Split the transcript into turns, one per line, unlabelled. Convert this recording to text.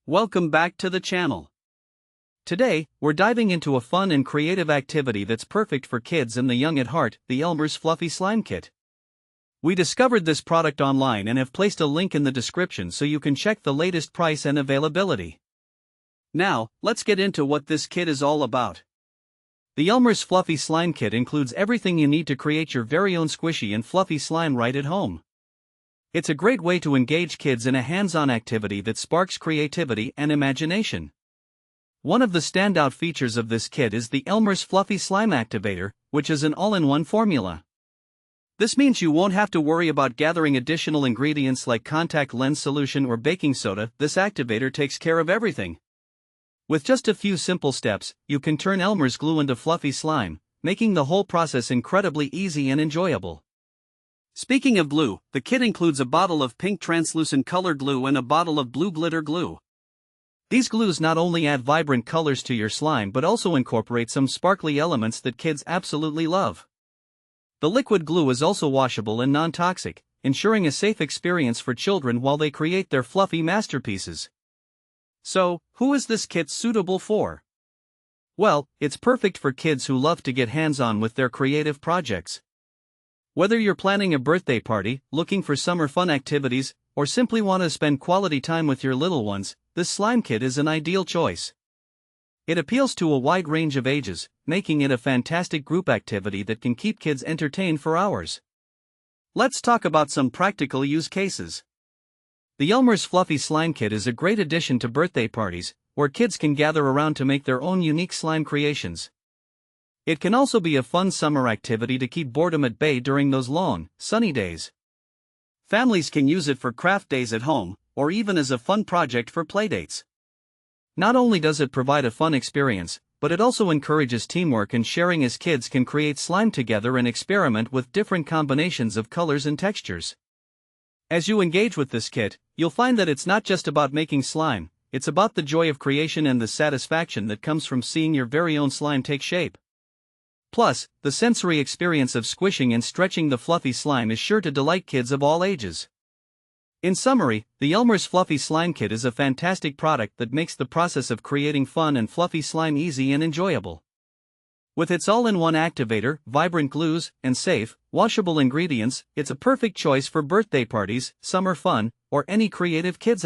Welcome back to the channel. Today, we're diving into a fun and creative activity that's perfect for kids and the young at heart, the Elmer's Fluffy Slime Kit. We discovered this product online and have placed a link in the description so you can check the latest price and availability. Now, let's get into what this kit is all about. The Elmer's Fluffy Slime Kit includes everything you need to create your very own squishy and fluffy slime right at home. It's a great way to engage kids in a hands-on activity that sparks creativity and imagination. One of the standout features of this kit is the Elmer's Fluffy Slime Activator, which is an all-in-one formula. This means you won't have to worry about gathering additional ingredients like contact lens solution or baking soda. This activator takes care of everything. With just a few simple steps, you can turn Elmer's glue into fluffy slime, making the whole process incredibly easy and enjoyable. Speaking of glue, the kit includes a bottle of pink translucent color glue and a bottle of blue glitter glue. These glues not only add vibrant colors to your slime but also incorporate some sparkly elements that kids absolutely love. The liquid glue is also washable and non-toxic, ensuring a safe experience for children while they create their fluffy masterpieces. So, who is this kit suitable for? Well, it's perfect for kids who love to get hands-on with their creative projects. Whether you're planning a birthday party, looking for summer fun activities, or simply want to spend quality time with your little ones, this slime kit is an ideal choice. It appeals to a wide range of ages, making it a fantastic group activity that can keep kids entertained for hours. Let's talk about some practical use cases. The Elmer's Fluffy Slime Kit is a great addition to birthday parties, where kids can gather around to make their own unique slime creations. It can also be a fun summer activity to keep boredom at bay during those long, sunny days. Families can use it for craft days at home, or even as a fun project for playdates. Not only does it provide a fun experience, but it also encourages teamwork and sharing as kids can create slime together and experiment with different combinations of colors and textures. As you engage with this kit, you'll find that it's not just about making slime, it's about the joy of creation and the satisfaction that comes from seeing your very own slime take shape. Plus, the sensory experience of squishing and stretching the fluffy slime is sure to delight kids of all ages. In summary, the Elmer's Fluffy Slime Kit is a fantastic product that makes the process of creating fun and fluffy slime easy and enjoyable. With its all-in-one activator, vibrant glues, and safe, washable ingredients, it's a perfect choice for birthday parties, summer fun, or any creative kids activity.